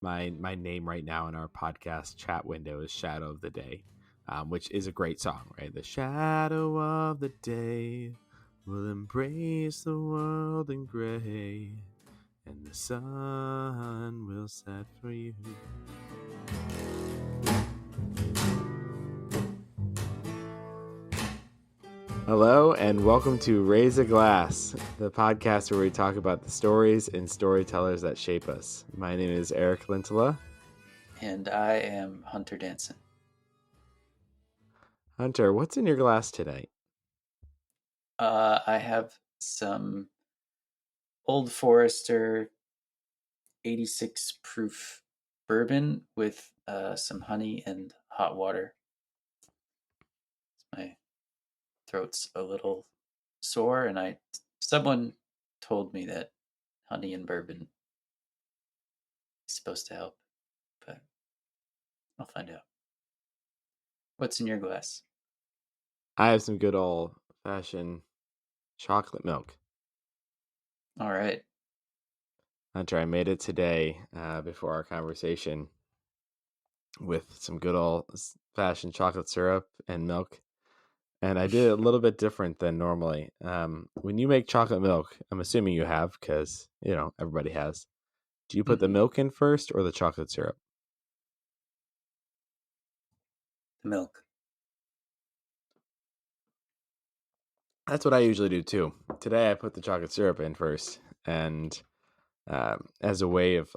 my name right now in our podcast chat window is Shadow of the Day, which is a great song, right? The shadow of the day will embrace the world in gray, and the sun will set for you. Hello, and welcome to Raise a Glass, the podcast where we talk about the stories and storytellers that shape us. My name is Eric Lintola. And I am Hunter Danson. Hunter, what's in your glass today? I have some Old Forester 86 proof bourbon with some honey and hot water. My throat's a little sore, and someone told me that honey and bourbon is supposed to help, but I'll find out. What's in your glass? I have some good old-fashioned chocolate milk. All right. Hunter, I made it today before our conversation with some good old-fashioned chocolate syrup and milk. And I did it a little bit different than normally. When you make chocolate milk, I'm assuming you have because, everybody has. Do you put the milk in first or the chocolate syrup? The milk. That's what I usually do too. Today I put the chocolate syrup in first, and as a way of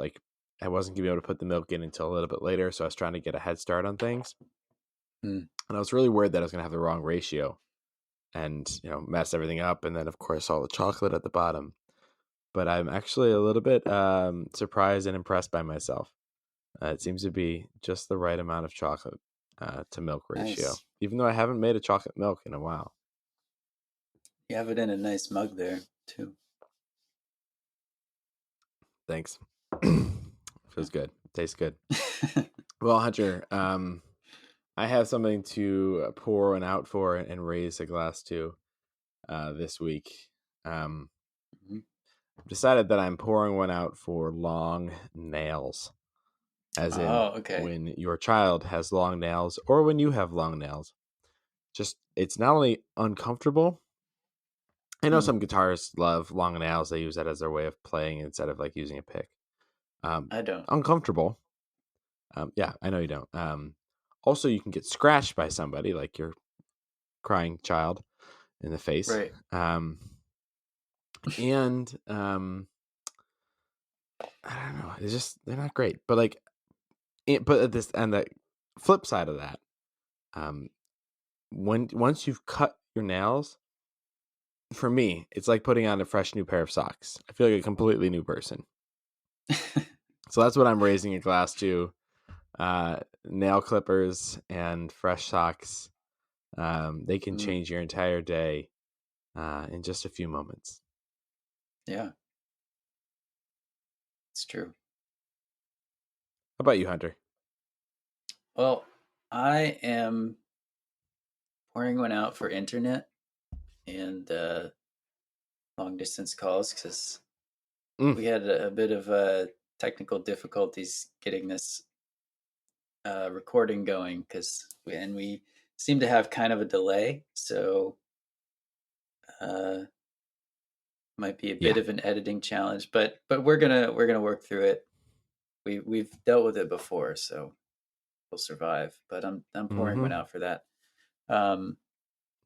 I wasn't gonna be able to put the milk in until a little bit later, so I was trying to get a head start on things. And I was really worried that I was gonna have the wrong ratio, and mess everything up, and then of course all the chocolate at the bottom. But I'm actually a little bit surprised and impressed by myself. It seems to be just the right amount of chocolate to milk ratio, Nice. even though I haven't made a chocolate milk in a while. You have it in a nice mug there, too. Thanks. Feels good. Tastes good. Well, Hunter, I have something to pour one out for and raise a glass to this week. Decided that I'm pouring one out for long nails. As in, okay. when your child has long nails or when you have long nails. Just, it's not only uncomfortable. I know some guitarists love long nails. They use that as their way of playing instead of using a pick. I don't. Uncomfortable. Yeah, I know you don't. Also, you can get scratched by somebody, like your crying child, in the face. Right. And I don't know. It's just, they're not great. But but at this, and the flip side of that, once you've cut your nails, for me, it's like putting on a fresh new pair of socks. I feel like a completely new person. So that's what I'm raising a glass to. Nail clippers and fresh socks. They can change your entire day in just a few moments. Yeah. It's true. How about you, Hunter? Well, I am pouring one out for internet and long distance calls because we had a bit of technical difficulties getting this recording going and we seem to have kind of a delay, so might be a bit of an editing challenge, but we're gonna work through it. We've dealt with it before, so we'll survive. But I'm pouring one out for that.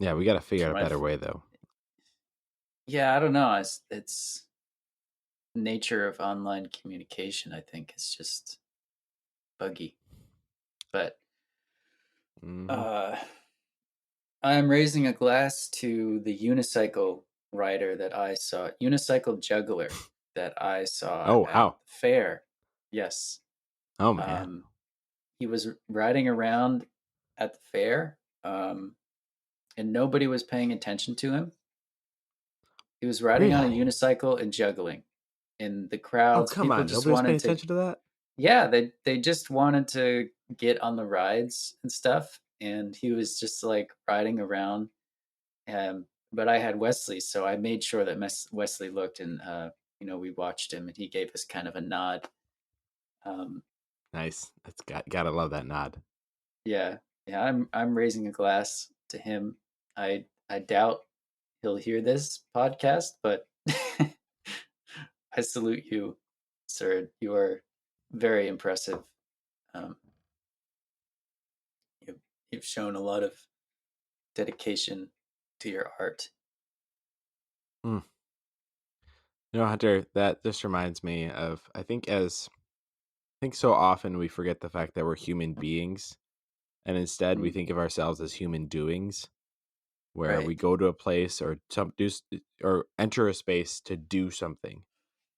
Yeah, we got to figure out a better way, though. Yeah, I don't know. It's nature of online communication. I think it's just buggy. But I'm raising a glass to the unicycle rider that I saw, unicycle juggler that I saw at the fair. Yes. Oh man. He was riding around at the fair, and nobody was paying attention to him. He was riding on a unicycle and juggling in the crowds. Oh, come on. Nobody was paying attention to that? Yeah, they just wanted to get on the rides and stuff. And he was just riding around. But I had Wesley, so I made sure that Wesley looked, and we watched him, and he gave us kind of a nod. Um, Nice. That's gotta love that nod. yeah, yeah. I'm raising a glass to him. I doubt he'll hear this podcast, but I salute you, sir. You are very impressive. Um, you, you've shown a lot of dedication to your art. Mm. Hunter, that just reminds me of I think so often we forget the fact that we're human beings, and instead we Mm, think of ourselves as human doings, where right. we go to a place or or enter a space to do something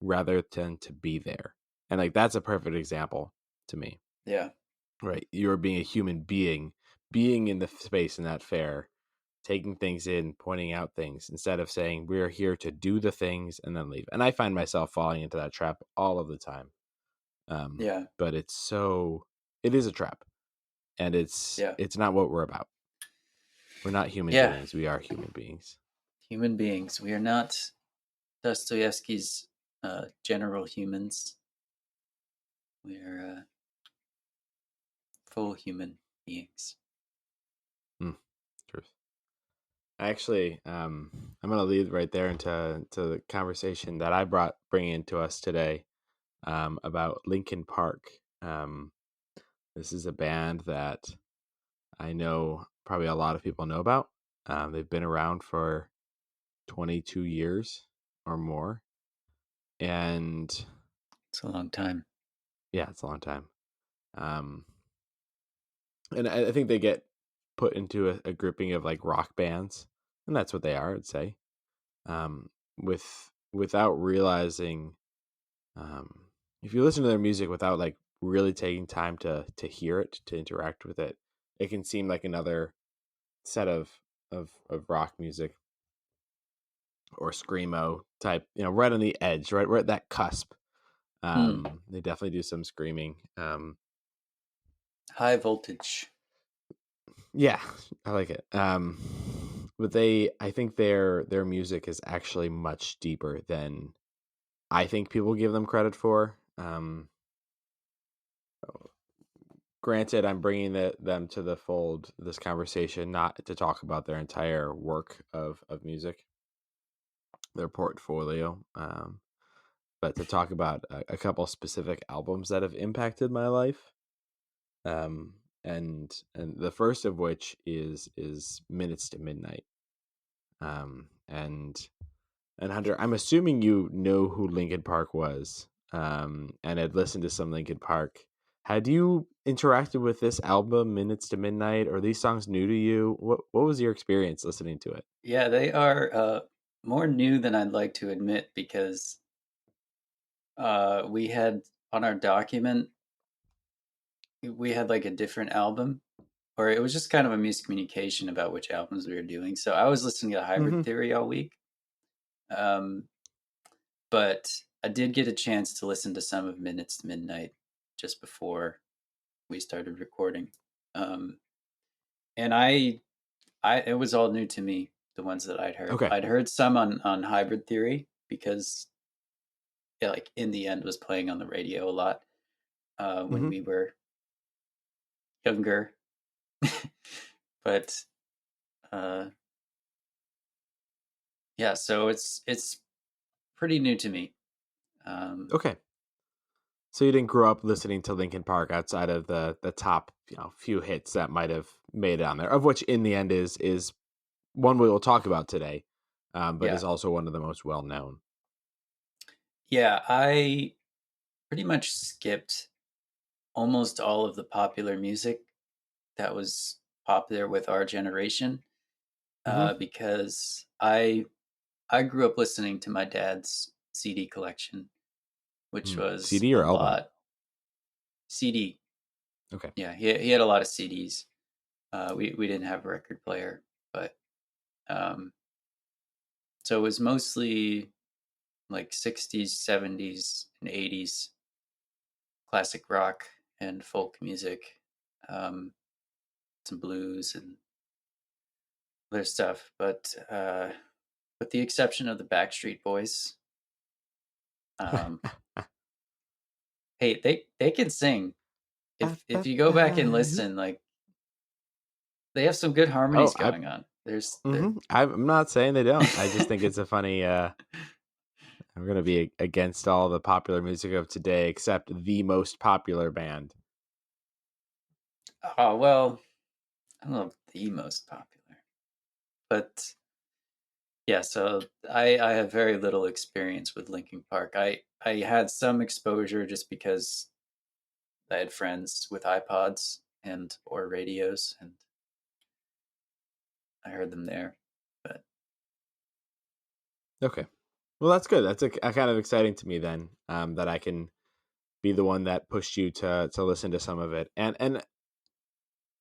rather than to be there. And like that's a perfect example to me. Yeah. Right? You're being a human being in the space in that fair, taking things in, pointing out things instead of saying we're here to do the things and then leave. And I find myself falling into that trap all of the time. Yeah. But it is a trap, and Yeah. it's not what we're about. We're not human Yeah. doings. We are human beings. Human beings. We are not Dostoevsky's general humans. We are full human beings. Mm, truth. Actually, I'm going to lead right there into the conversation that I bringing to us today about Linkin Park. Um, this is a band that I know probably a lot of people know about. They've been around for 22 years or more, and It's a long time. yeah, it's a long time. Um, and I think they get put into a grouping of like rock bands, and that's what they are, I'd say. Without realizing, um, if you listen to their music without like really taking time to hear it, to interact with it, it can seem like another set of rock music or screamo type, right on the edge, right? We're at that cusp. Mm. They definitely do some screaming. High voltage. Yeah, I like it. But I think their music is actually much deeper than I think people give them credit for. Granted, I'm bringing them to the fold this conversation not to talk about their entire work of music, their portfolio, but to talk about a couple specific albums that have impacted my life. And the first of which is Minutes to Midnight. And Hunter, I'm assuming you know who Linkin Park was, and had listened to some Linkin Park. Had you interacted with this album, Minutes to Midnight, or these songs new to you? What was your experience listening to it? Yeah, they are more new than I'd like to admit because we had on our document, we had like a different album, or it was just kind of a miscommunication about which albums we were doing. So I was listening to Hybrid Hmm. Theory all week. Um, but I did get a chance to listen to some of Minutes to Midnight just before we started recording. Um, and it was all new to me, the ones that I'd heard. Okay. I'd heard some on Hybrid Theory because yeah, like In the End was playing on the radio a lot when Hmm. we were younger. But uh, yeah, so it's pretty new to me. Um, Okay. So you didn't grow up listening to Linkin Park outside of the top, few hits that might have made it on there, of which In the End is one we will talk about today, but yeah, is also one of the most well known. yeah, I pretty much skipped almost all of the popular music that was popular with our generation Hmm. because I grew up listening to my dad's CD collection, which was CD a or album? lot. CD, Okay. yeah, he had a lot of CDs. We didn't have a record player, but um, so it was mostly like 60s, 70s, and 80s classic rock and folk music, um, some blues and other stuff. But with the exception of the Backstreet Boys, um, Hey, they can sing. Ba, If ba, you go back and ba. listen, like they have some good Oh, harmonies I going on. There's there. mhm. I'm not saying they don't. I just think it's a funny. I'm gonna be against all the popular music of today, except the most popular band. Oh well, I don't know if the most popular, but yeah. So I have very little experience with Linkin Park. I had some exposure just because I had friends with iPods and or radios, and I heard them there. But Okay, well that's good. That's a kind of exciting to me then. That I can be the one that pushed you to listen to some of it, and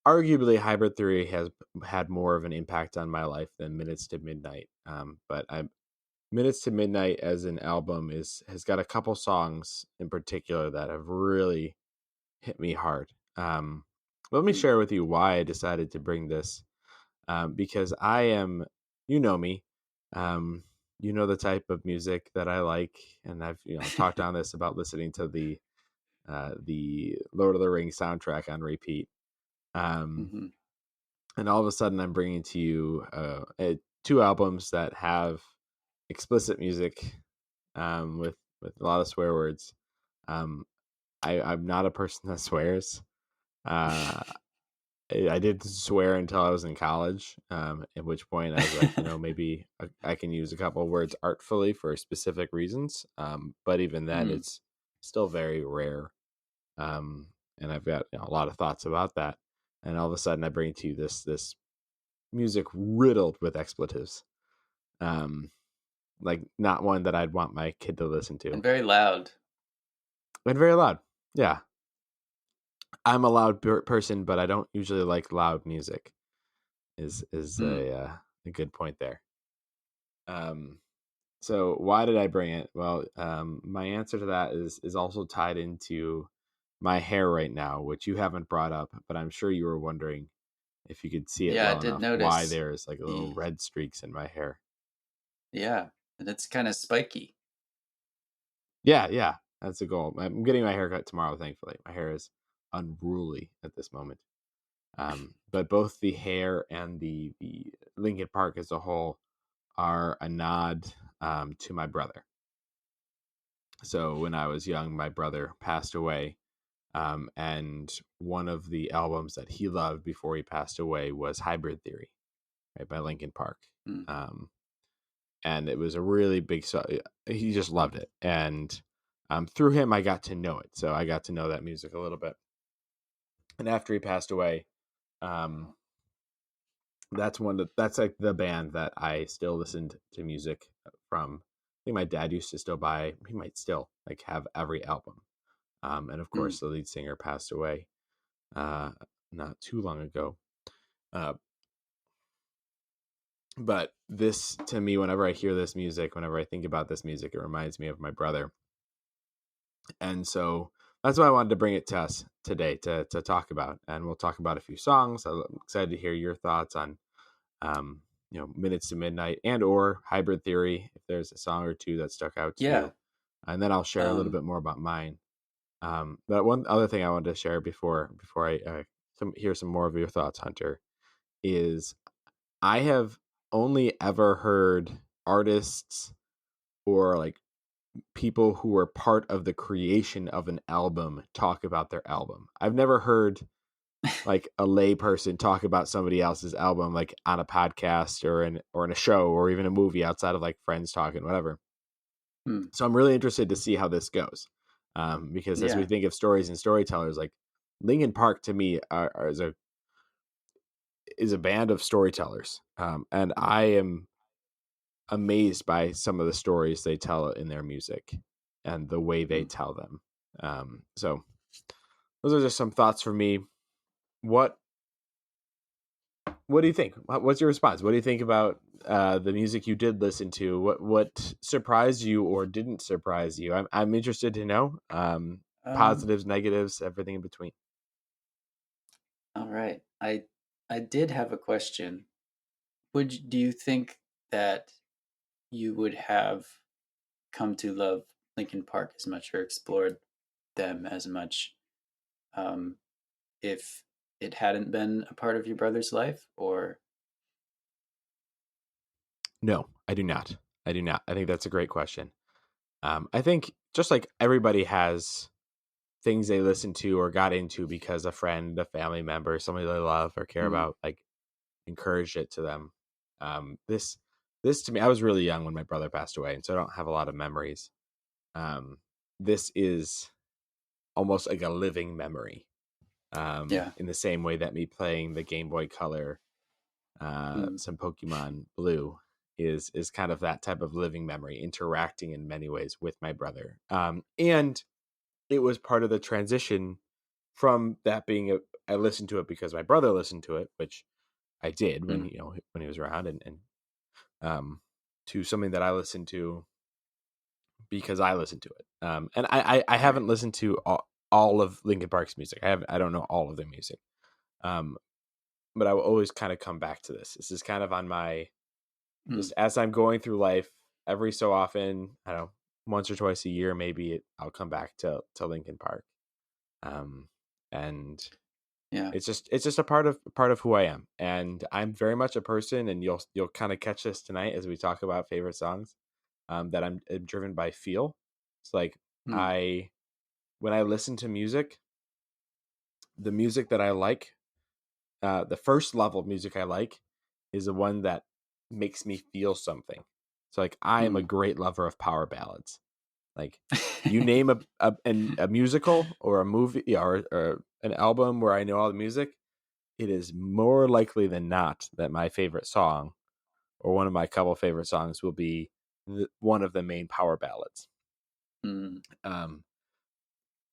arguably Hybrid Theory has had more of an impact on my life than Minutes to Midnight. But I Minutes to Midnight as an album is has got a couple songs in particular that have really hit me hard. Let me mm, share with you why I decided to bring this. Because I am, you know me, um, you know the type of music that I like, and I've talked on this about listening to the Lord of the Rings soundtrack on repeat. Um, hmm and all of a sudden, I'm bringing to you two albums that have explicit music with a lot of swear words. Um, I'm not a person that swears. Uh, I did swear until I was in college, at which point I was like, maybe I can use a couple of words artfully for specific reasons. But even then, mm. it's still very rare. Um, and I've got a lot of thoughts about that. And all of a sudden, I bring to you this music riddled with expletives. Um, like not one that I'd want my kid to listen to, And very loud. and very loud. Yeah, I'm a loud person, but I don't usually like loud music. Is Mm. a good point there. Um, so why did I bring it? Well, my answer to that is also tied into my hair right now, which you haven't brought up, but I'm sure you were wondering if you could see it Yeah, I well did enough why notice there's like little the red streaks in my hair. yeah, and it's kind of spiky. Yeah, yeah, that's the goal. I'm getting my hair cut tomorrow. Thankfully, my hair is unruly at this moment. But both the hair and the Lincoln Park as a whole are a nod to my brother. So when I was young, my brother passed away, and one of the albums that he loved before he passed away was Hybrid Theory, right, by Linkin Park. Mm. Um, and it was a really big song. He just loved it, and through him, I got to know it. So I got to know that music a little bit. And after he passed away, um, that's like the band that I still listened to music from. I think my dad used to still buy. He might still like have every album. And of Mm. course, the lead singer passed away uh, not too long ago. Uh, but this, to me, whenever I hear this music, whenever I think about this music, it reminds me of my brother. And so that's why I wanted to bring it to us today to talk about. And we'll talk about a few songs. I'm excited to hear your thoughts on, um, Minutes to Midnight and or Hybrid Theory, if there's a song or two that stuck out to Yeah. you. And then I'll share a little Um, bit more about mine. But one other thing I wanted to share before I hear some more of your thoughts, Hunter, is I have only ever heard artists or like people who were part of the creation of an album talk about their album. I've never heard like a lay person talk about somebody else's album like on a podcast or in a show or even a movie outside of like friends talking, whatever. mm, So I'm really interested to see how this goes. Because as we yeah. think of stories and storytellers, like Linkin Park to me is a band of storytellers, and I am amazed by some of the stories they tell in their music and the way they Mm. tell them. So those are just some thoughts for me. What What do you think? What's your response? What do you think about the music you did listen to? What surprised you or didn't surprise you? I'm interested to know. Um, Positives, negatives, everything in between. all right. I did have a question. Do you think that you would have come to love Linkin Park as much or explored them as much um, if it hadn't been a part of your brother's life, or No, I do not. I do not. I think that's a great question. I think just like everybody has things they listen to or got into because a friend, a family member, somebody they love or care mm, about, like encouraged it to them. This this to me, I was really young when my brother passed away, and so I don't have a lot of memories. Um, this is almost like a living memory. yeah, In the same way that me playing the Game Boy Color, mm, some Pokemon Blue is kind of that type of living memory, interacting in many ways with my brother. And it was part of the transition from that being I listened to it because my brother listened to it, which I did when mm, when he was around, and um, to something that I listened to because I listened to it. And I right, haven't listened to all of Linkin Park's music. I don't know all of their music. Um, but I will always kind of come back to this. This is kind of on my mm, just as I'm going through life every so often. I don't know, once or twice a year, maybe I'll come back to Linkin Park. Um, and yeah, it's just a part of who I am, and I'm very much a person, and you'll kind of catch this tonight as we talk about favorite songs. That I'm driven by feel. It's like mm, I when I listen to music, the music that I like, the first level of music I like is the one that makes me feel something. So like I am a mm. great lover of power ballads. Like you name a musical or a movie, yeah, or an album where I know all the music, it is more likely than not that my favorite song or one of my couple favorite songs will be one of the main power ballads. mm, Um,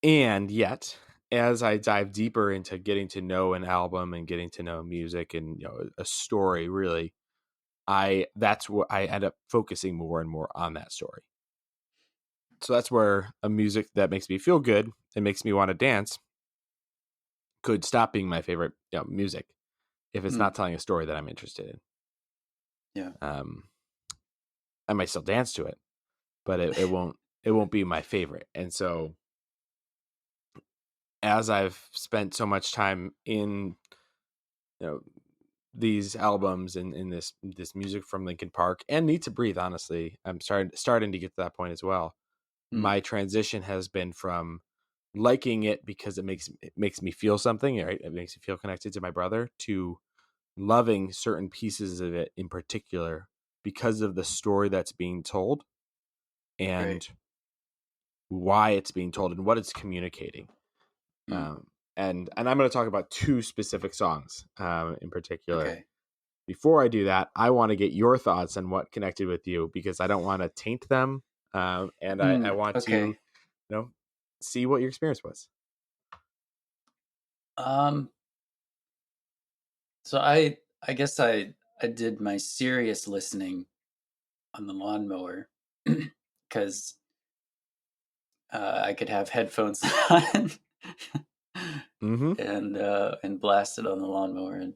and yet, as I dive deeper into getting to know an album and getting to know music and a story, really, I that's what I end up focusing more and more on that story. So that's where a music that makes me feel good and makes me want to dance could stop being my favorite music if it's mm, not telling a story that I'm interested in. yeah, Um, I might still dance to it, but it won't be my favorite. And so as I've spent so much time in you know these albums and in this music from Linkin Park and Need to Breathe, honestly, I'm starting to get to that point as well. mm, My transition has been from liking it because it makes me feel something, right? It makes me feel connected to my brother, to loving certain pieces of it in particular because of the story that's being told right, and why it's being told and what it's communicating. mm, Um, and I'm going to talk about two specific songs in particular. okay, Before I do that, I want to get your thoughts on what connected with you because I don't want to taint them, and I mm, want to, okay. see what your experience was. Um, so I guess I did my serious listening on the lawnmower because I could have headphones on Mm-hmm. and blast it on the lawnmower, and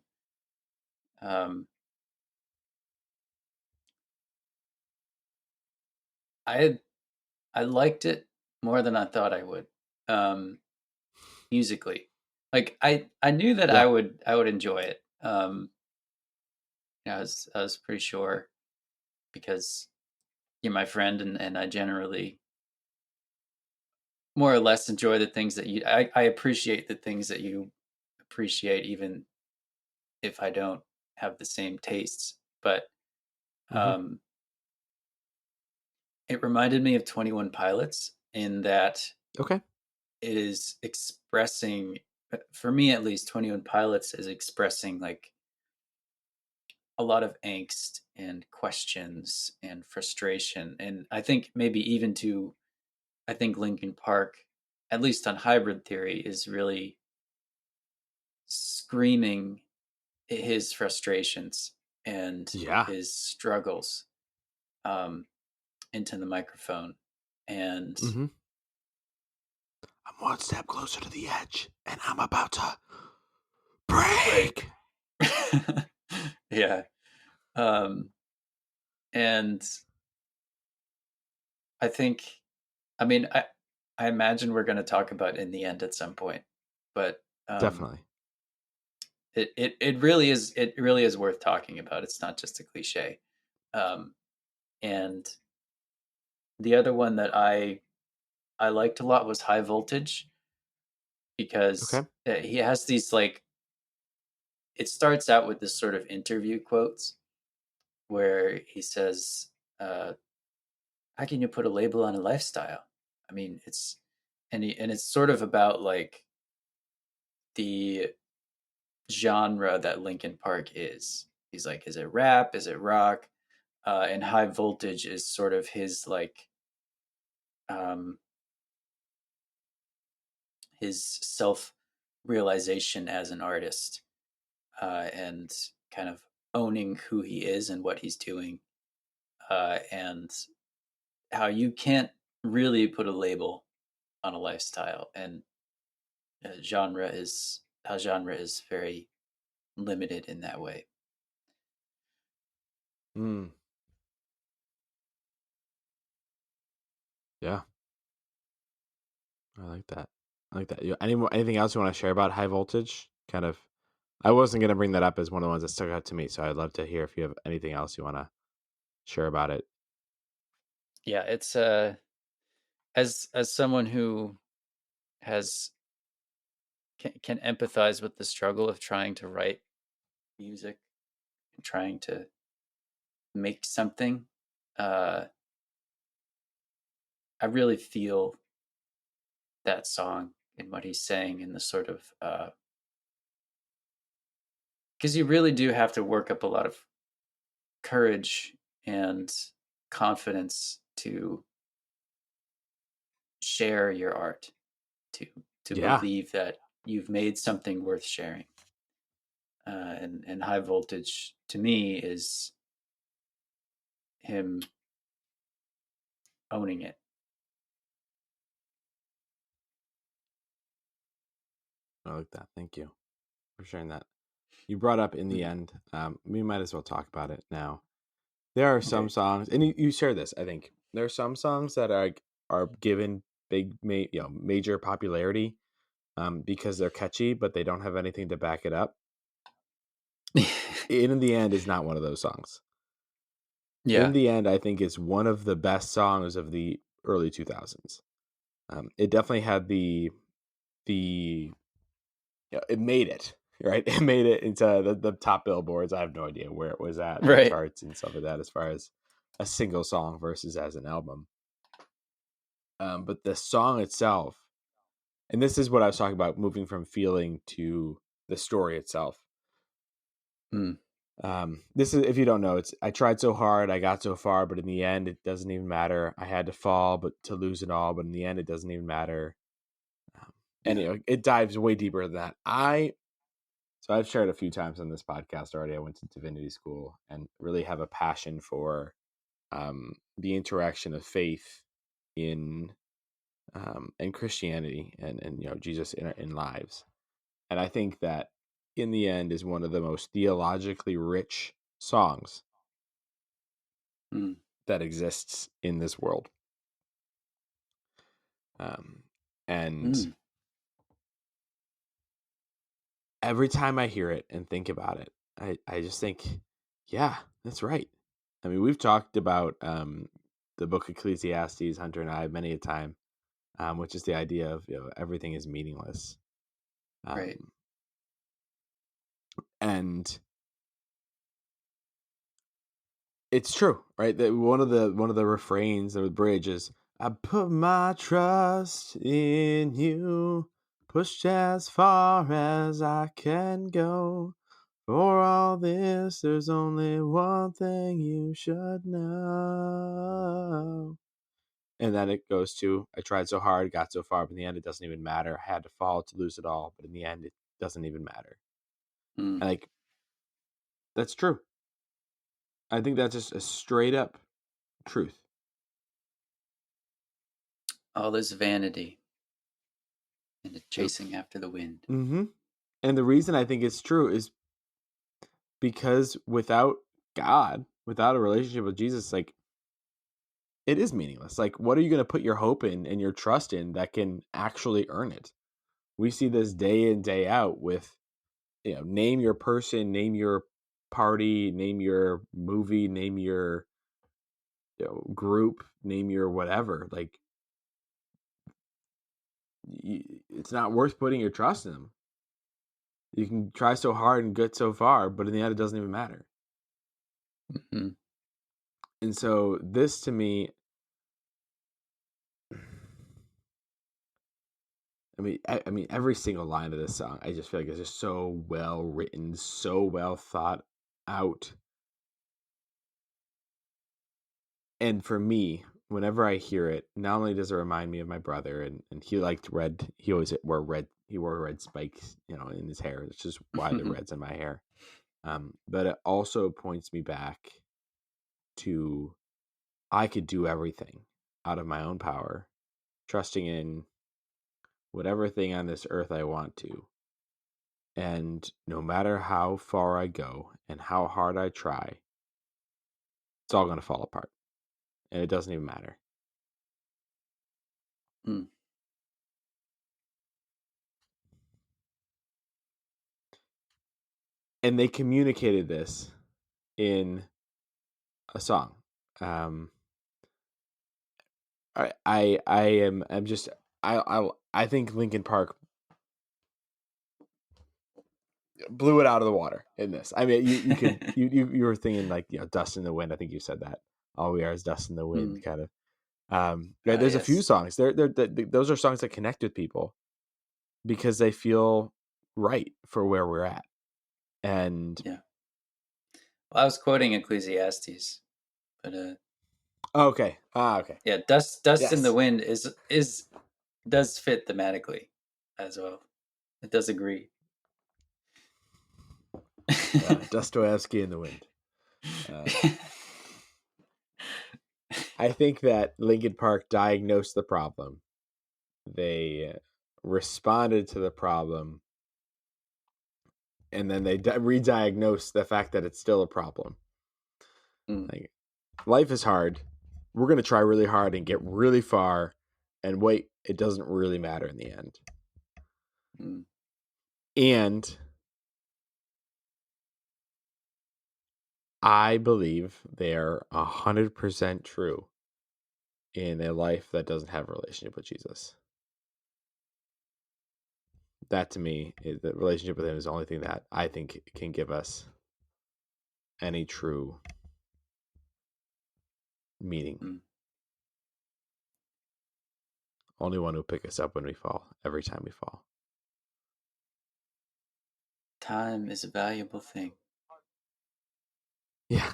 um, I I liked it more than I thought I would. Um, musically, like I knew that Yeah. I would enjoy it. I was pretty sure because you're my friend, and I generally more or less enjoy the things that I appreciate the things that you appreciate, even if I don't have the same tastes. But Mm-hmm. um, it reminded me of 21 Pilots in that Okay. it is expressing, for me at least, 21 Pilots is expressing like a lot of angst and questions and frustration. And I think maybe even to, I think Linkin Park, at least on Hybrid Theory, is really screaming his frustrations and Yeah. his struggles um, into the microphone. And Mm-hmm. I'm one step closer to the edge, and I'm about to right. break. Yeah. Um, and I think, I mean, I imagine we're going to talk about in the end at some point, but Definitely. it really is worth talking about. It's not just a cliche. Um, and the other one that I liked a lot was High Voltage because Okay. he has these like it starts out with this sort of interview quotes where he says, "How can you put a label on a lifestyle?" I mean, and it's sort of about like the genre that Linkin Park is. He's like, is it rap? Is it rock? And High Voltage is sort of his like um, his self realization as an artist and kind of owning who he is and what he's doing, and how you can't really put a label on a lifestyle, and genre is very limited in that way. Mm, yeah, I like that. I like that. Anything else you want to share about High Voltage? Kind of. I wasn't gonna bring that up as one of the ones that stuck out to me, so I'd love to hear if you have anything else you want to share about it. Yeah, it's as someone who has can empathize with the struggle of trying to write music and trying to make something. Uh, I really feel that song and what he's saying in the sort of because you really do have to work up a lot of courage and confidence to share your art, to Yeah, believe that you've made something worth sharing. And High Voltage to me is him owning it. I like that. Thank you for sharing that. You brought up in the Mm, end. We might as well talk about it now. There are some okay. songs, and you share this. I think there are some songs that are given major popularity because they're catchy, but they don't have anything to back it up. In the end, is not one of those songs. In Yeah. the end, I think it's one of the best songs of the early 2000s. It definitely had the it made it right. It made it into the top billboards. I have no idea where it was at in the Right. charts and stuff like that, as far as a single song versus as an album. But the song itself, and this is what I was talking about, moving from feeling to the story itself. Mm, This is, if you don't know, it's I tried so hard, I got so far, but in the end, it doesn't even matter. I had to fall, but to lose it all, but in the end, it doesn't even matter. And yeah. it dives way deeper than that. So I've shared a few times on this podcast already. I went to divinity school and really have a passion for the interaction of faith in and Christianity and Jesus in lives. And I think that in the end is one of the most theologically rich songs Mm, that exists in this world. Um, and mm, every time I hear it and think about it, I just think, yeah, that's right. I mean, we've talked about the book Ecclesiastes, Hunter and I, many a time, which is the idea of everything is meaningless. right. Um, and it's true, right? That one of the refrains of the bridge is, "I put my trust in you, pushed as far as I can go. For all this, there's only one thing you should know." And then it goes to, "I tried so hard, got so far, but in the end, it doesn't even matter. I had to fall to lose it all, but in the end, it doesn't even matter." Mm. And like, that's true. I think that's just a straight up truth. All is vanity and chasing after the wind. Mm-hmm. And the reason I think it's true is because without God, without a relationship with Jesus, like it is meaningless. Like, what are you going to put your hope in and your trust in that can actually earn it? We see this day in, day out with, name your person, name your party, name your movie, name your group, name your whatever. Like, it's not worth putting your trust in them. You can try so hard and get so far, but in the end, it doesn't even matter. Mm-hmm. And so this to me, I mean, every single line of this song, I just feel like it's just so well written, so well thought out. And for me, whenever I hear it, not only does it remind me of my brother, and he liked red. He always wore red spikes, in his hair. It's just why the red's in my hair. But it also points me back to I could do everything out of my own power, trusting in whatever thing on this earth I want to. And no matter how far I go and how hard I try, it's all going to fall apart. And it doesn't even matter. Mm. And they communicated this in a song. I'm just I think Linkin Park blew it out of the water in this. I mean, you could you were thinking like, dust in the wind. I think you said that. All we are is dust in the wind, Mm. kind of. Right, there's a few Yes. songs. Those are songs that connect with people because they feel right for where we're at. And Yeah. Well, I was quoting Ecclesiastes, but okay, okay, yeah, dust in the yes, wind is does fit thematically as well. It does agree. Dostoevsky in the wind. I think that Linkin Park diagnosed the problem. They responded to the problem, and then they re-diagnosed the fact that it's still a problem. Mm. Like, life is hard. We're gonna try really hard and get really far, and wait, it doesn't really matter in the end. Mm. And I believe they're 100% true in a life that doesn't have a relationship with Jesus. That to me, the relationship with him is the only thing that I think can give us any true meaning. Mm. Only one who pick us up when we fall, every time we fall. Time is a valuable thing. Yeah.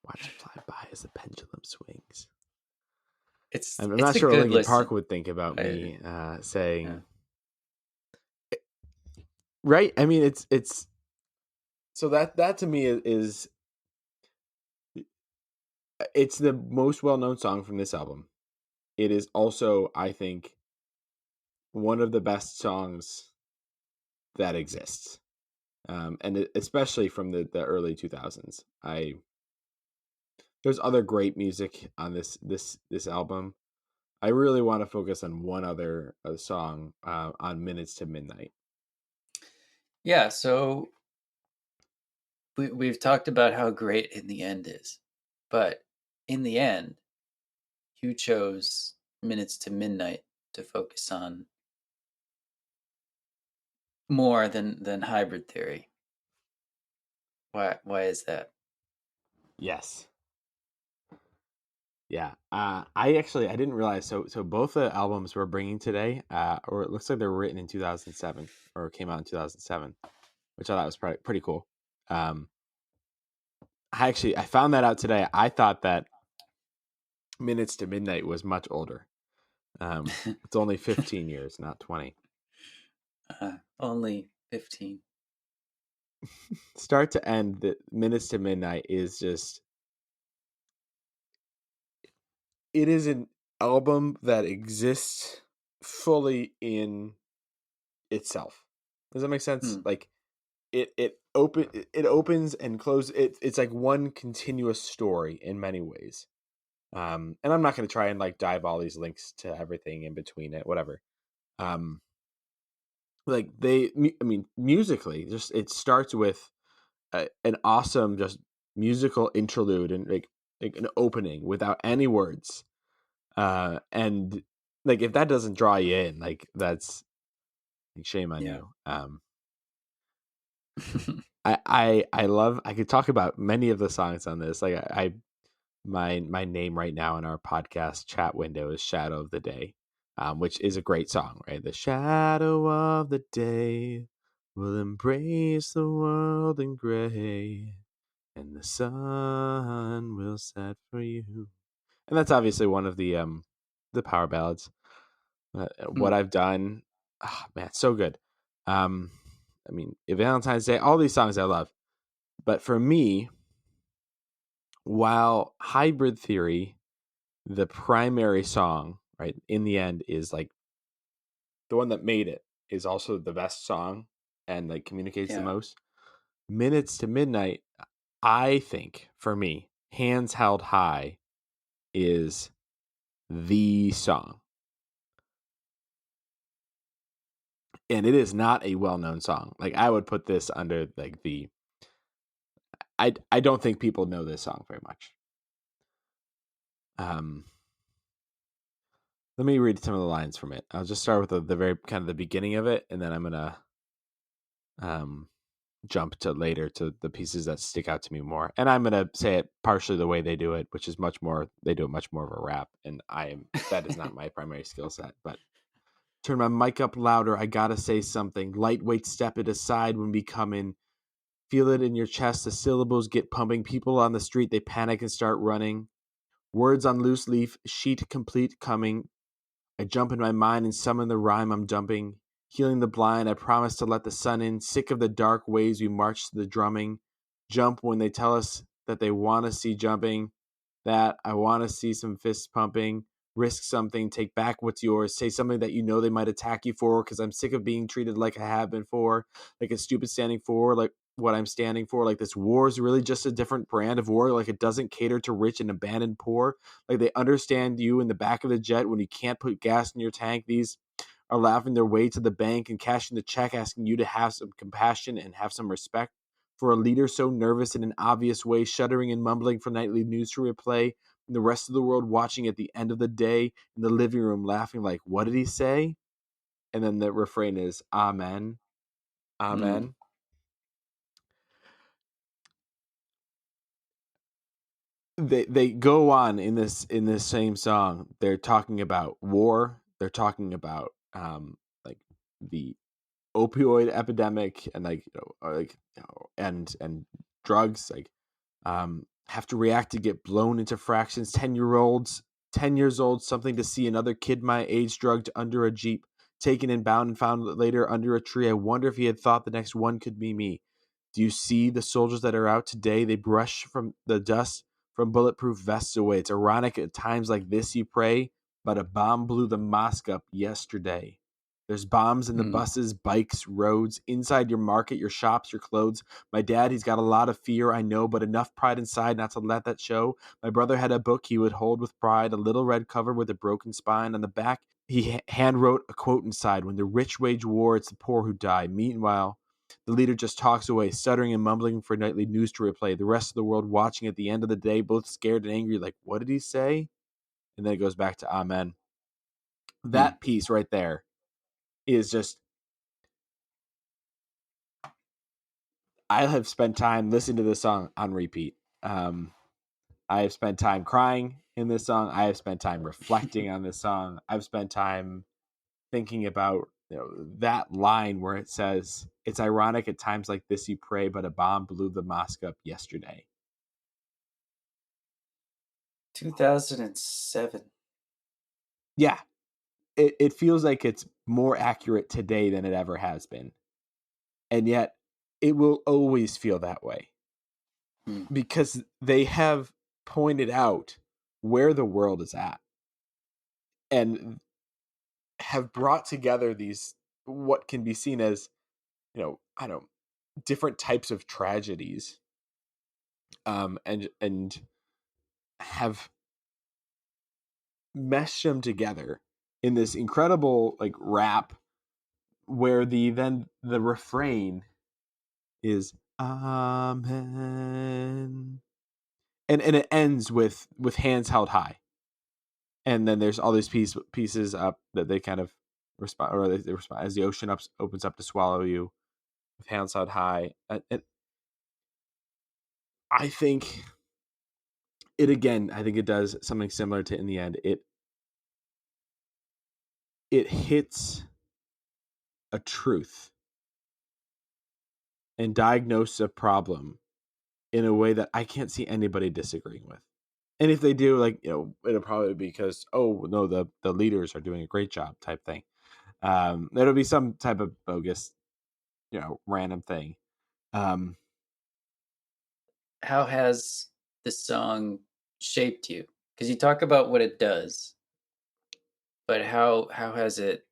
Watch it fly by as the pendulum swings. I'm it's not a sure what good Linkin Park listen. would think about I, me yeah. saying, right? I mean, it's so that to me is it's the most well-known song from this album. It is also, I think, one of the best songs that exists, and especially from the early 2000s. There's other great music on this album. I really want to focus on one other song, on Minutes to Midnight. Yeah, so we've talked about how great In the End is, but in the end, you chose Minutes to Midnight to focus on more than Hybrid Theory. Why is that? Yes. Yeah. I didn't realize. So both the albums we're bringing today, or it looks like they're written in 2007 or came out in 2007, which I thought was pretty cool. Um, I found that out today. I thought that Minutes to Midnight was much older. It's only 15 years, not 20. Only 15. Start to end, the Minutes to Midnight is just, it is an album that exists fully in itself. Does that make sense? Hmm. Like, it opens and closes. It's like one continuous story in many ways. And I'm not going to try and like dive all these links to everything in between it, whatever. Um, like I mean, musically, just it starts with an awesome, just musical interlude and like an opening without any words. And like if that doesn't draw you in, like that's like, shame on Yeah. you. I love. I could talk about many of the songs on this. Like my name right now in our podcast chat window is Shadow of the Day, which is a great song, right? The shadow of the day will embrace the world in gray, and the sun will set for you. And that's obviously one of the power ballads. What Hmm. I've done, man, it's so good. Um, I mean, Valentine's Day, all these songs I love, but for me, while Hybrid Theory, the primary song, right, in the end is like the one that made it is also the best song and like communicates the Yeah. most. Minutes to Midnight, I think for me, Hands Held High is the song. And it is not a well-known song. Like I would put this under like the I don't think people know this song very much. Um Let me read some of the lines from it. I'll just start with the very kind of the beginning of it, and then I'm gonna um, jump to later to the pieces that stick out to me more. And I'm gonna say it partially the way they do it, which is much more. They do it much more of a rap, and that is not my primary skill set. But turn my mic up louder. I gotta say something. Lightweight, step it aside when we come in. Feel it in your chest. The syllables get pumping. People on the street they panic and start running. Words on loose leaf, sheet complete coming. I jump in my mind and summon the rhyme I'm dumping. Healing the blind, I promise to let the sun in. Sick of the dark ways we march to the drumming. Jump when they tell us that they want to see jumping. That I want to see some fists pumping. Risk something, take back what's yours. Say something that you know they might attack you for, because I'm sick of being treated like I have been for. Like a stupid standing for, like what I'm standing for. Like this war is really just a different brand of war. Like it doesn't cater to rich and abandoned poor. Like they understand you in the back of the jet when you can't put gas in your tank. These are laughing their way to the bank and cashing the check, asking you to have some compassion and have some respect for a leader so nervous in an obvious way, shuddering and mumbling for nightly news to replay, and the rest of the world watching at the end of the day in the living room laughing like, what did he say? And then the refrain is, Amen. Mm. Amen. They go on in this same song. They're talking about war. They're talking about like the opioid epidemic and like and drugs like have to react to get blown into fractions. 10 years old, something to see another kid my age drugged under a jeep, taken and bound and found later under a tree. I wonder if he had thought the next one could be me. Do you see the soldiers that are out today? They brush from the dust from bulletproof vests away. It's ironic at times like this you pray, but a bomb blew the mosque up yesterday. There's bombs in the Mm. buses, bikes, roads, inside your market, your shops, your clothes. My dad, he's got a lot of fear, I know, but enough pride inside not to let that show. My brother had a book he would hold with pride, a little red cover with a broken spine. On the back, he hand wrote a quote inside: when the rich wage war, it's the poor who die. Meanwhile, the leader just talks away, stuttering and mumbling for nightly news to replay. The rest of the world watching at the end of the day, both scared and angry, like, what did he say? And then it goes back to Amen. Mm. That piece right there is just, I have spent time listening to this song on repeat. I have spent time crying in this song. I have spent time reflecting on this song. I've spent time thinking about that line where it says, "It's ironic at times like this you pray, but a bomb blew the mosque up yesterday." 2007. Yeah, it feels like it's more accurate today than it ever has been, and yet it will always feel that way Mm. because they have pointed out where the world is at and have brought together these what can be seen as I don't know, different types of tragedies and have mesh them together in this incredible like rap where the refrain is amen, and it ends with hands held high, and then there's all these pieces up that they kind of respond, or they respond as the ocean opens up to swallow you with hands held high. And I think it again. I think it does something similar to In the End. It hits a truth and diagnoses a problem in a way that I can't see anybody disagreeing with. And if they do, like, it'll probably be because, oh no, the leaders are doing a great job type thing. It'll be some type of bogus, random thing. How has this song shaped you? Because you talk about what it does, but how has it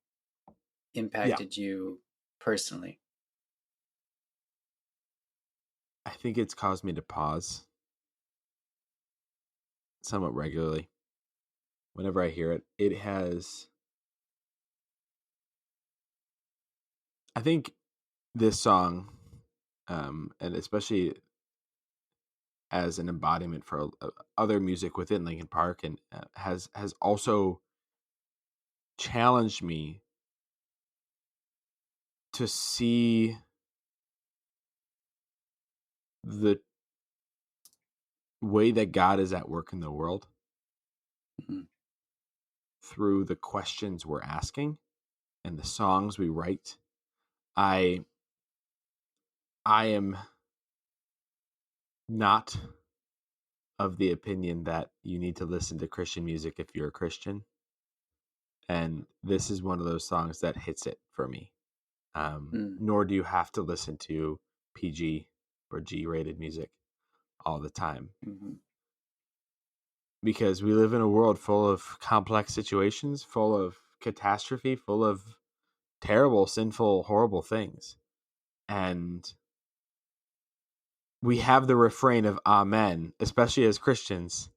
Yeah, impacted you personally? I think it's caused me to pause somewhat regularly whenever I hear it. It has, I think, this song, and especially as an embodiment for other music within Linkin Park, and has also challenged me to see the way that God is at work in the world Mhm. through the questions we're asking and the songs we write. I I am not of the opinion that you need to listen to Christian music if you're a Christian, and this is one of those songs that hits it for me. Mm, Nor do you have to listen to PG or G-rated music all the time, mhm, because we live in a world full of complex situations, full of catastrophe, full of terrible, sinful, horrible things. And we have the refrain of amen, especially as Christians,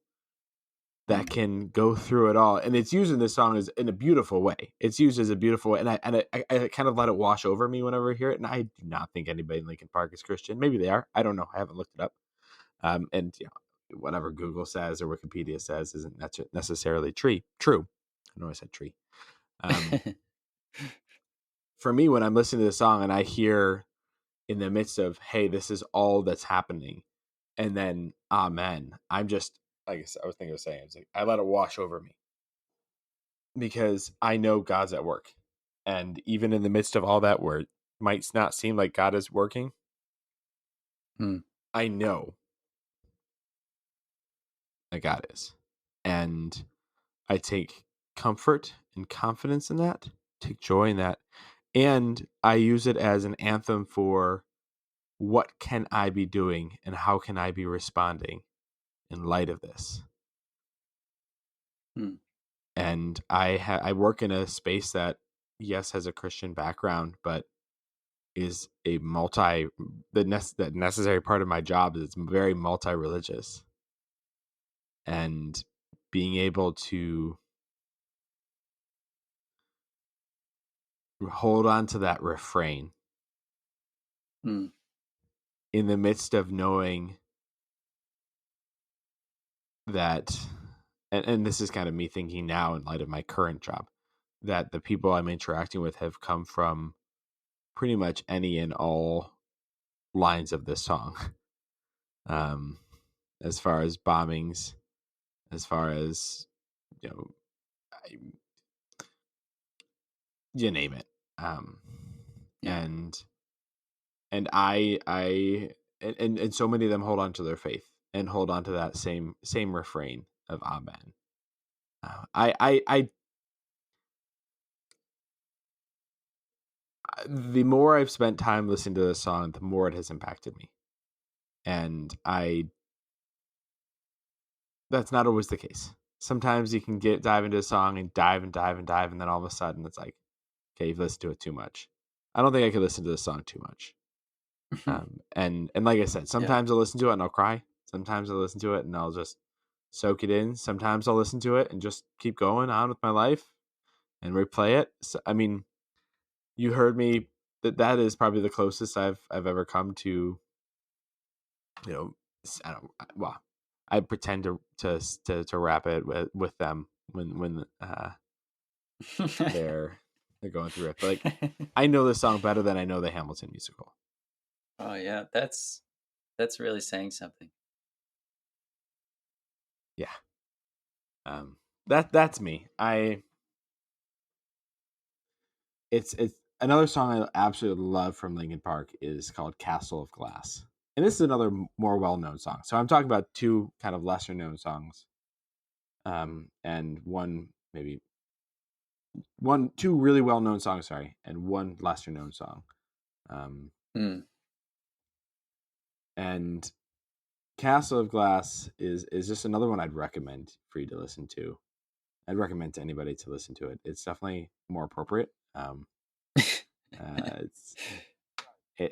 that mm, can go through it all. And it's used in this song as in a beautiful way. It's used as a beautiful way. And I kind of let it wash over me whenever I hear it. And I do not think anybody in Lincoln Park is Christian. Maybe they are. I don't know. I haven't looked it up. And whatever Google says or Wikipedia says isn't necessarily true. I know I said tree. Um, for me, when I'm listening to the song and I hear in the midst of, hey, this is all that's happening, and then amen, I'm just, like I said, I was thinking of saying, I was like, I let it wash over me because I know God's at work. And even in the midst of all that, where it might not seem like God is working, mm, I know that God is. And I take comfort and confidence in that, take joy in that. And I use it as an anthem for what can I be doing and how can I be responding in light of this. mm, And I work in a space that, yes, has a Christian background, but is a the necessary part of my job is it's very multi-religious. And being able to hold on to that refrain mm, in the midst of knowing that, and this is kind of me thinking now in light of my current job, that the people I'm interacting with have come from pretty much any and all lines of this song. um as far as bombings, as far as, you know I- you name it. um yeah, and and and so many of them hold on to their faith and hold on to that same refrain of amen. I The more I've spent time listening to this song, the more it has impacted me. And I that's not always the case. Sometimes you can dive into a song and dive and dive and dive, and then all of a sudden it's like, okay, you've listened to it too much. I don't think I could listen to this song too much. And like I said, yeah, sometimes I'll listen to it and I'll cry. Sometimes I'll listen to it and I'll just soak it in. Sometimes I'll listen to it and just keep going on with my life and replay it. So, I mean, you heard me, that is probably the closest I've ever come to, you know, I don't, well, I pretend to rap it with them when they're going through it. But like, I know the song better than I know the Hamilton musical. Oh yeah, that's really saying something. Yeah. That's me. It's another song I absolutely love from Linkin Park is called Castle of Glass. And this is another more well-known song. So I'm talking about two kind of lesser known songs. And one maybe two really well-known songs, sorry, and one lesser known song. Um Mm. and Castle of Glass is just another one I'd recommend for you to listen to. I'd recommend to anybody to listen to it. It's definitely more appropriate. It's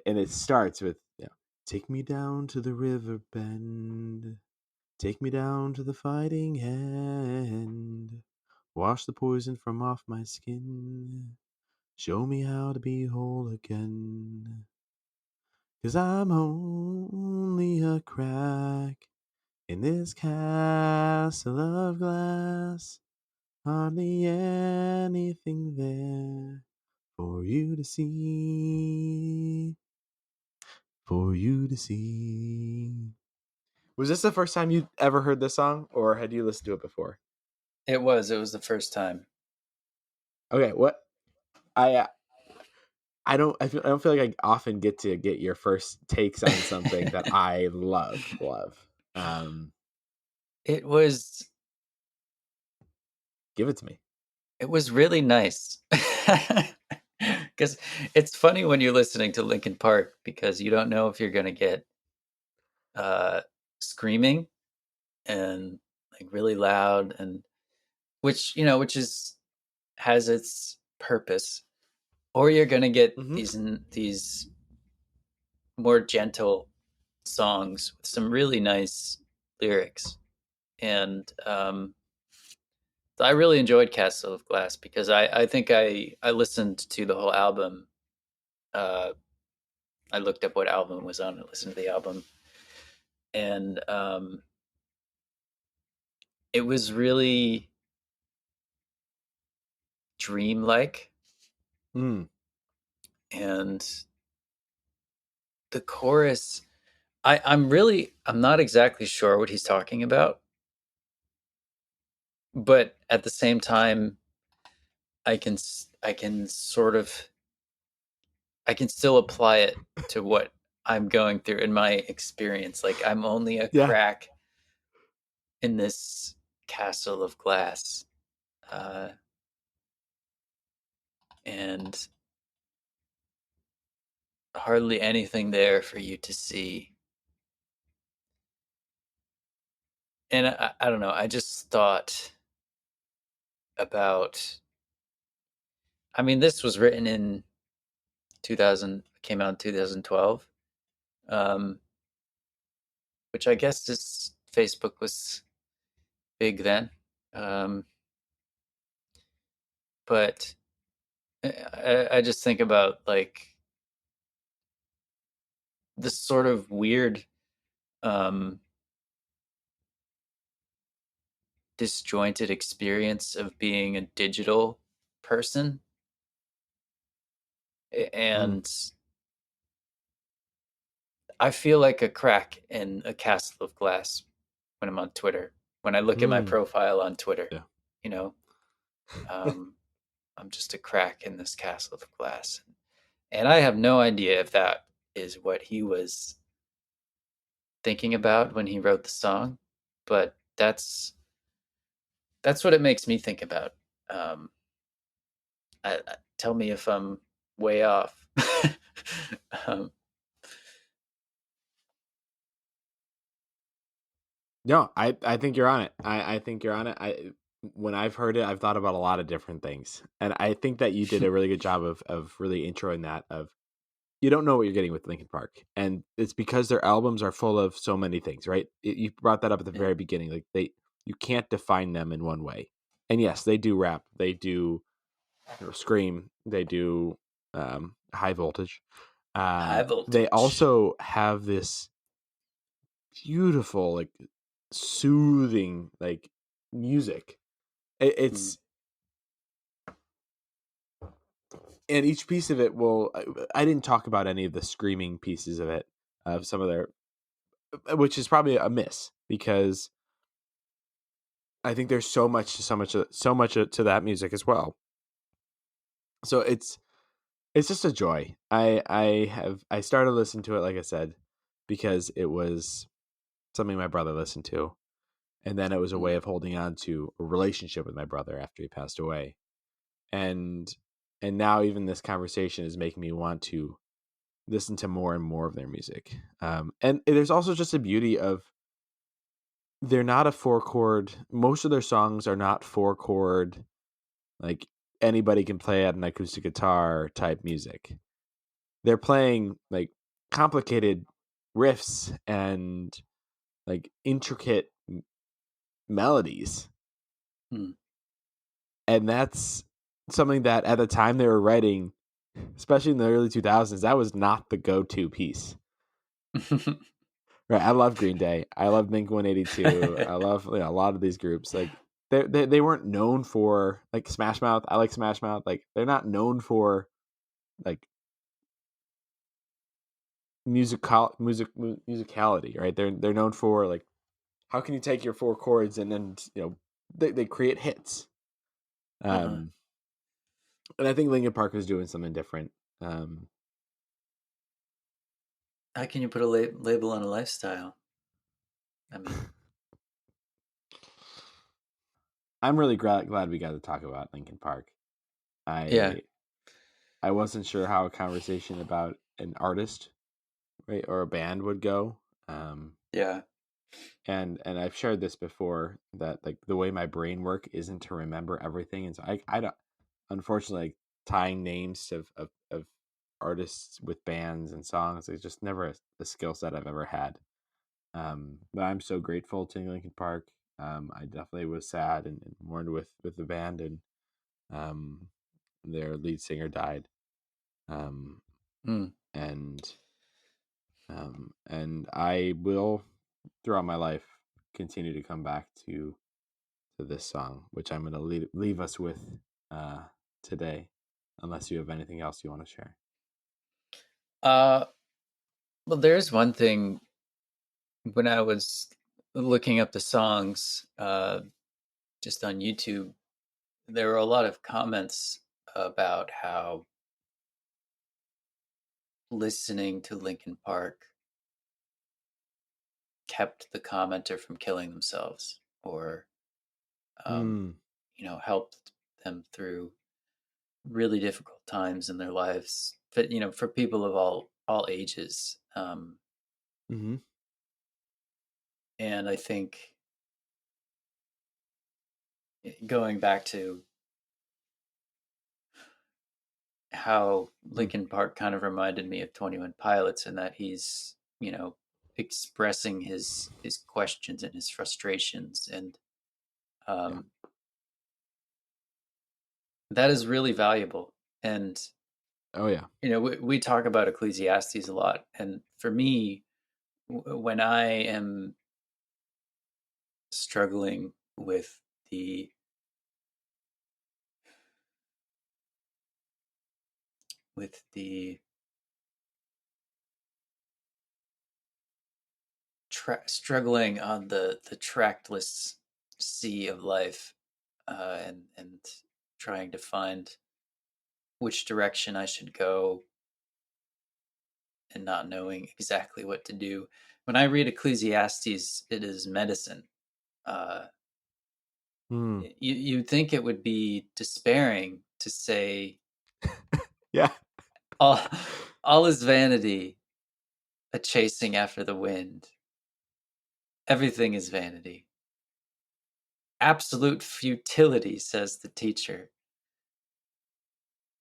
and it starts with, take me down to the river bend, take me down to the fighting end, wash the poison from off my skin, show me how to be whole again. 'Cause I'm only a crack in this castle of glass, hardly anything there for you to see, for you to see. Was this the first time you ever heard this song, or had you listened to it before? It was the first time. Okay, what I I don't feel like I often get to get your first takes on something that I love. Um, It was Give it to me. it was really nice. Because it's funny when you're listening to Linkin Park because you don't know if you're gonna get uh screaming and like really loud, and which is has its purpose, or you're gonna get Hmm. these more gentle songs with some really nice lyrics. And I really enjoyed Castle of Glass because I think I listened to the whole album. uh I looked up what album it was on and listened to the album, and it was really dreamlike. Mm. And the chorus, I'm not exactly sure what he's talking about, but at the same time I can sort of I can still apply it to what I'm going through in my experience. Like, I'm only a Yeah. crack in this castle of glass, uh, and hardly anything there for you to see. And I don't know. I just thought about. I mean, this was written in 2000, came out in 2012, um, which I guess this Facebook was big then. Um, but I just think about like this sort of weird, um, disjointed experience of being a digital person. Mm. And I feel like a crack in a castle of glass when I'm on Twitter. When I look at my Mm. profile on Twitter, Yeah. you know, um, I'm just a crack in this castle of glass. And I have no idea if that is what he was thinking about when he wrote the song, but that's what it makes me think about. Um, Tell me if I'm way off. um, No, I think you're on it. I think you're on it. When I've heard it, I've thought about a lot of different things, and I think that you did a really good job of really introing that. Of You don't know what you're getting with Linkin Park, and it's because their albums are full of so many things, right? You brought that up at the yeah, very beginning. Like you can't define them in one way. And yes, they do rap, they do scream, they do high voltage. High They voltage. also have this beautiful, like soothing, like music. Mm. It's and each piece of it will. I didn't talk about any of the screaming pieces of it, of some of their, which is probably a miss because I think there's so much to that music as well. So it's just a joy. I started listening to it, like I said, because it was something my brother listened to, and then it was a way Mm. of holding on to a relationship with my brother after he passed away, and now even this conversation is making me want to listen to more and more of their music. And there's also just a beauty of they're not a four chord. Most of their songs are not four chord, like anybody can play at an acoustic guitar type music. They're playing like complicated riffs and like intricate melodies. Mm. And that's something that at the time they were writing, especially in the early 2000s, that was not the go-to piece. Right, I love Green Day. I love Blink-182. I love a lot of these groups. Like they weren't known for like Smash Mouth. I like Smash Mouth. Like they're not known for like musicality, right? They're known for like how can you take your four chords and then they create hits. Uh-huh. Um, and I think Linkin Park was doing something different. Um, How can you put a label on a lifestyle? I mean, I'm really glad we got to talk about Linkin Park. yeah, I wasn't sure how a conversation about an artist, right, or a band would go. Um, yeah. and I've shared this before that like the way my brain work isn't to remember everything, and so I don't, unfortunately, like, tying names of artists with bands and songs is just never a skill set I've ever had. But I'm so grateful to Linkin Park. I definitely was sad and mourned with the band, and um, their lead singer died. Um, Mm. and and I will throughout my life continue to come back to this song, which I'm going to leave us with uh, today, unless you have anything else you want to share. Uh, well, there's one thing when I was looking up the songs, just on YouTube, there were a lot of comments about how listening to Linkin Park kept the commenter from killing themselves, or um, Mm. helped them through really difficult times in their lives. But for people of all ages, Hmm. and I think going back to how Mm. Linkin Park kind of reminded me of 21 Pilots, in that he's expressing his questions and his frustrations, and Yeah. um, that is really valuable. And Oh yeah. we talk about Ecclesiastes a lot, and for me, when I am struggling the with the struggling on the trackless sea of life, and trying to find which direction I should go, and not knowing exactly what to do. When I read Ecclesiastes, it is medicine. Uh, Mm. you'd think it would be despairing to say Yeah. all all is vanity, a chasing after the wind. Everything is vanity. Absolute futility, says the teacher.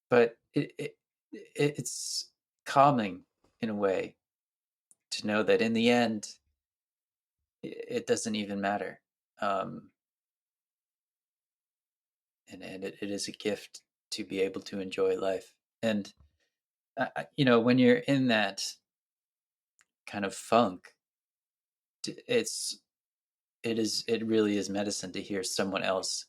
But it's calming in a way to know that in the end, it doesn't even matter. and it is a gift to be able to enjoy life. And you know, when you're in that kind of funk, it's it really is medicine to hear someone else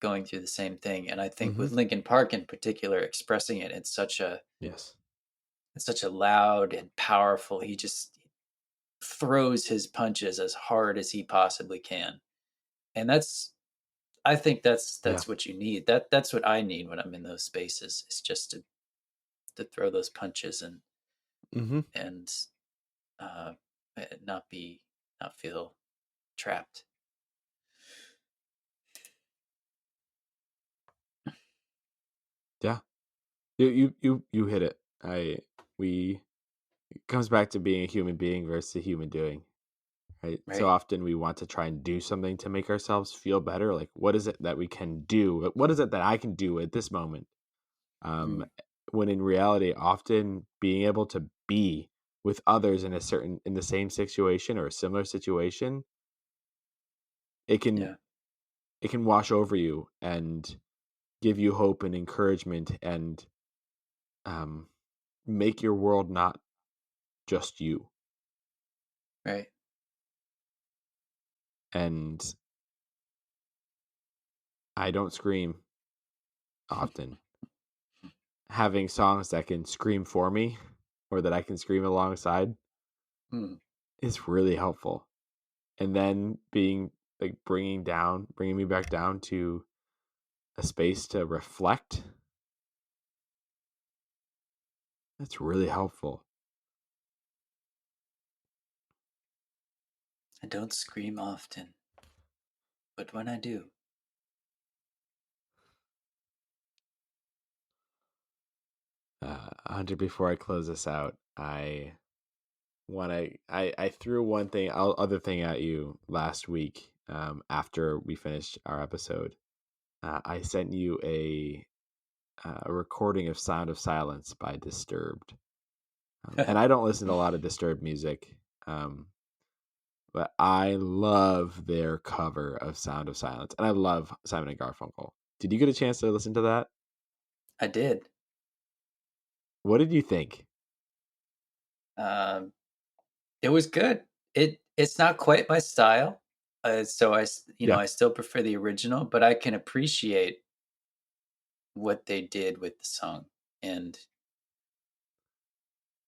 going through the same thing. And I think Mm-hmm. with Linkin Park in particular, expressing it in Yes. such a loud and powerful, he just throws his punches as hard as he possibly can. And I think Yeah. that's what you need. That's what I need when I'm in those spaces. Is just to throw those punches Mm-hmm. and uh, not be not feel trapped. Yeah. You hit it. We it comes back to being a human being versus a human doing, right? So Right. often we want to try and do something to make ourselves feel better. Like, what is it that we can do? What is it that I can do at this moment? Um, Mm, when in reality, often being able to be with others in in the same situation or a similar situation, it can yeah. it can wash over you and give you hope and encouragement and um, make your world not just you. Right. And I don't scream often. Having songs that can scream for me or that I can scream alongside Mm, is really helpful. And then being like bringing me back down to a space to reflect, that's really helpful. I don't scream often, but when I do, Hunter, before I close this out, I threw one other thing at you last week after we finished our episode. I sent you a recording of Sound of Silence by Disturbed. And I don't listen to a lot of Disturbed music, um, but I love their cover of Sound of Silence. And I love Simon and Garfunkel. Did you get a chance to listen to that? I did. What did you think? Um, it was good. It's not quite my style, so you know Yeah. I still prefer the original, but I can appreciate what they did with the song and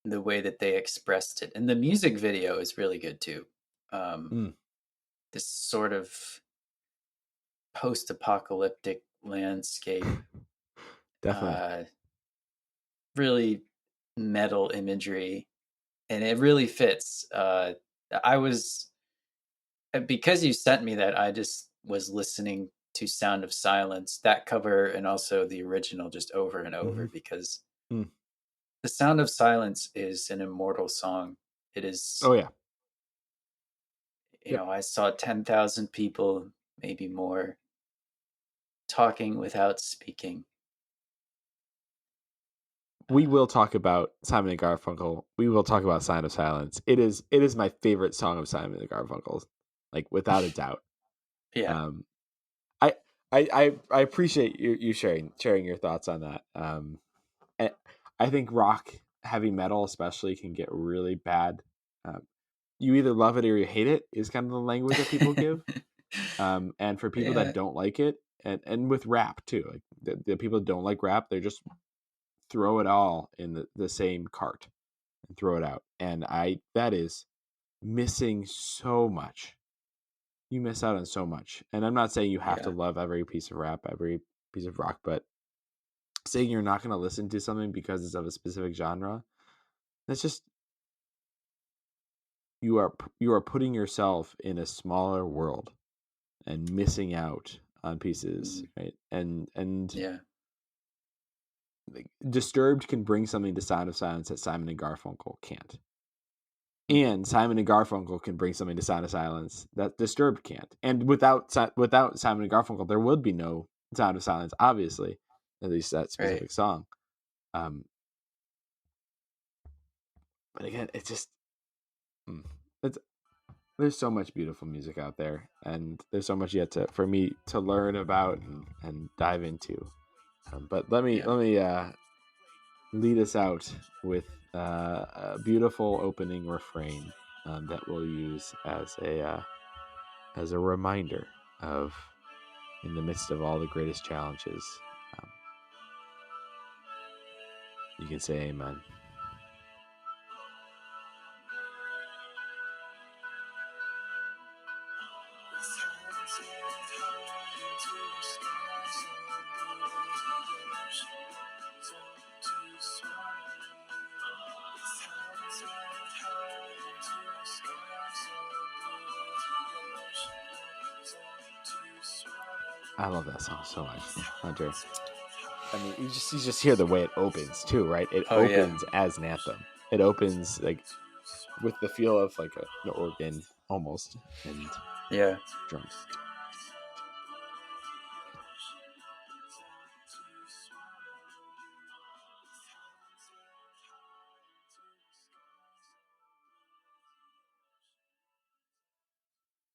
the way that they expressed it. And the music video is really good too. Um, Mm, this sort of post-apocalyptic landscape, definitely. uh, really metal imagery, and it really fits. I was because you sent me that, I just was listening to Sound of Silence, that cover, and also the original just over and Hmm. over because Mm. the Sound of Silence is an immortal song. It Oh, is, yeah. you Yep. know, I saw 10,000 people, maybe more, talking without speaking. We Uh, will talk about Simon and Garfunkel. We will talk about Sound of Silence. It is my favorite song of Simon and Garfunkel's, like without a doubt. yeah, Um, I I appreciate you sharing your thoughts on that. I I think rock, heavy metal especially, can get really bad. Um, you either love it or you hate it is kind of the language that people give. And for people that yeah, don't like it, and with rap too, like the people that don't like rap, they just throw it all in the same cart and throw it out. And that is missing so much. You miss out on so much. And I'm not saying you have to yeah, love every piece of rap, every piece of rock, but saying you're not going to listen to something because it's of a specific genre, that's just you are putting yourself in a smaller world and missing out on pieces, mm, right? And yeah, like, Disturbed can bring something to Sound of Silence that Simon and Garfunkel can't. mhm, And Simon and Garfunkel can bring something to Sound of Silence that Disturbed can't. And without Simon and Garfunkel, there would be no Sound of Silence, obviously, at least that right. specific song. Um, but again, it's just mm, it's there's so much beautiful music out there, and there's so much yet for me to learn about and dive into. But Yeah. let me lead us out with a beautiful opening refrain that we'll use as a reminder of, in the midst of all the greatest challenges, um, you can say amen. I love that song so much, Hunter. I mean, you just hear the way it opens too, right? It Oh yeah. opens as an anthem. It opens like with the feel of like an organ almost, and Yeah. drums.